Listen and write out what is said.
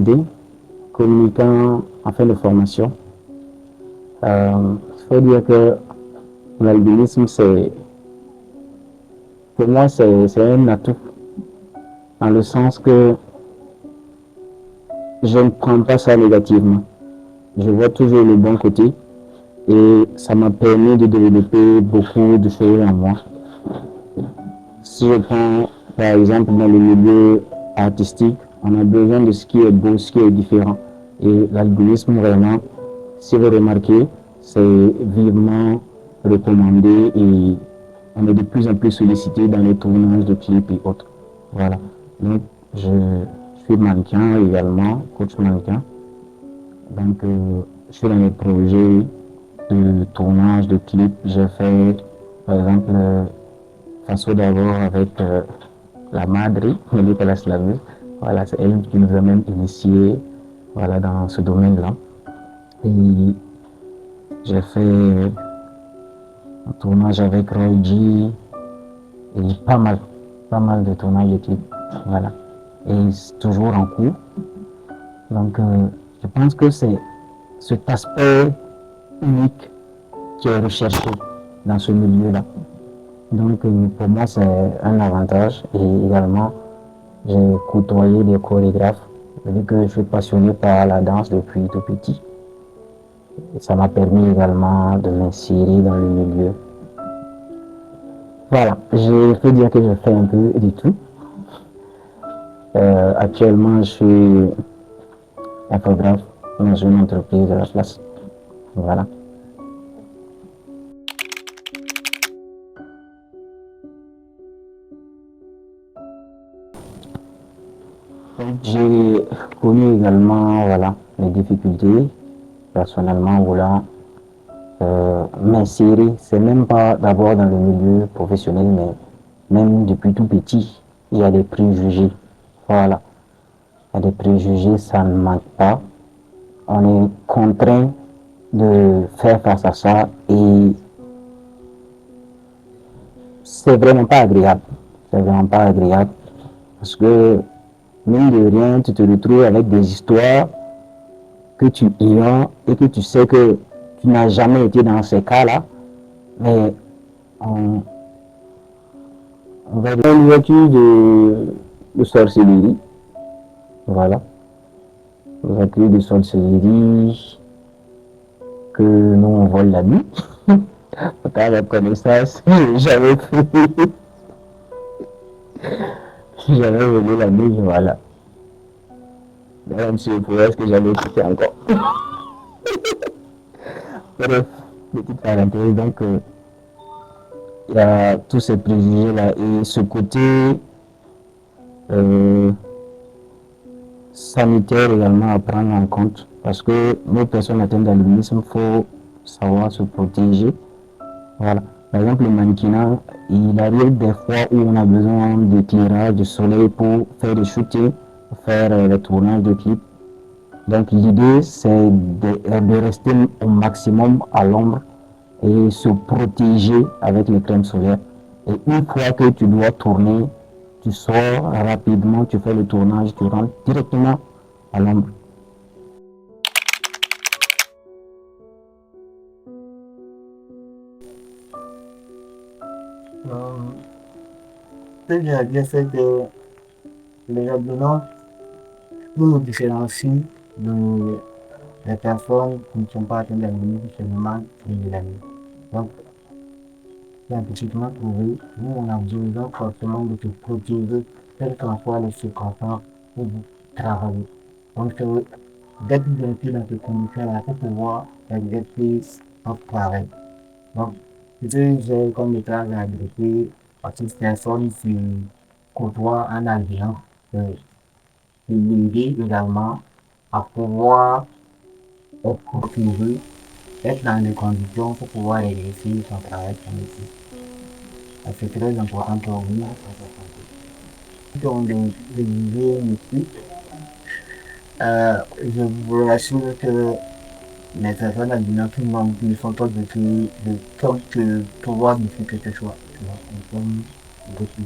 guidé, communicant en fin de formation. Il faut dire que l'albinisme, pour moi, c'est un atout, en le sens que je ne prends pas ça négativement. Je vois toujours le bon côté et ça m'a permis de développer beaucoup de choses en moi. Si je prends par exemple dans le milieu artistique, on a besoin de ce qui est beau, ce qui est différent. Et l'albinisme, vraiment, si vous remarquez, c'est vivement recommandé et on est de plus en plus sollicité dans les tournages de clips et autres. Voilà. Donc, je suis mannequin également, coach mannequin. Donc, je suis dans les projets de tournage de clips. J'ai fait, par exemple, Faso d'abord avec la Madri, Nicolas Slavu. Voilà, c'est elle qui nous a même initiés voilà, dans ce domaine-là. Et j'ai fait un tournage avec Roy G et pas mal de tournages de clips. Voilà. Et c'est toujours en cours. Donc, je pense que c'est cet aspect unique qui est recherché dans ce milieu-là. Donc, pour moi, c'est un avantage. Et également, j'ai côtoyé des chorégraphes, vu que je suis passionné par la danse depuis tout petit. Et ça m'a permis également de m'insérer dans le milieu. Voilà, je peux dire que je fais un peu du tout. Actuellement, je suis infographe dans une entreprise de la place. Voilà. J'ai connu également voilà, les difficultés personnellement voulant m'insérer. C'est même pas d'abord dans le milieu professionnel, mais même depuis tout petit, il y a des préjugés. Voilà. Il y a des préjugés, ça ne manque pas. On est contraint de faire face à ça et c'est vraiment pas agréable. C'est vraiment pas agréable parce que, mine de rien, tu te retrouves avec des histoires que tu ignores et que tu sais que tu n'as jamais été dans ces cas-là, mais on va dans l'ouverture de sorcellerie. Voilà. L'ouverture de sorcellerie que nous on vole la nuit. Quand la connaissance, j'avais volé la nuit, voilà. Même si je est-ce que j'avais écouté encore. Bref, petite parenthèse, donc il y a tous ces préjugés-là et ce côté sanitaire également à prendre en compte parce que nos personnes atteintes d'albinisme, il faut savoir se protéger. Voilà. Par exemple, le mannequinat, il arrive des fois où on a besoin d'éclairage, de soleil pour faire des shootings, pour faire les tournages de clips. Donc l'idée, c'est de rester au maximum à l'ombre et se protéger avec les crèmes solaires. Et une fois que tu dois tourner, tu sors rapidement, tu fais le tournage, tu rentres directement à l'ombre. Ce que j'ai à dire, c'est que les albinons nous différencient des personnes qui ne sont pas atteintes d'albinisme seulement et de la nuit. Donc, scientifiquement prouvé, nous on a besoin forcément de se protéger, quelles qu'en soient les circonstances où vous travaillez. Donc, d'être bien sûr dans ces conditions-là pour pouvoir exercer notre travail. Donc, ce que j'ai comme message à adresser à toute personne qui côtoie un albion, c'est l'aider également à pouvoir être protéger, être dans les conditions pour pouvoir exercer son travail, son métier. C'est très important pour vous. Donc, de viser ici, je vous rassure que les personnes albinos ne sont pas de quelque pouvoir de faire quelque chose. Comme beaucoup.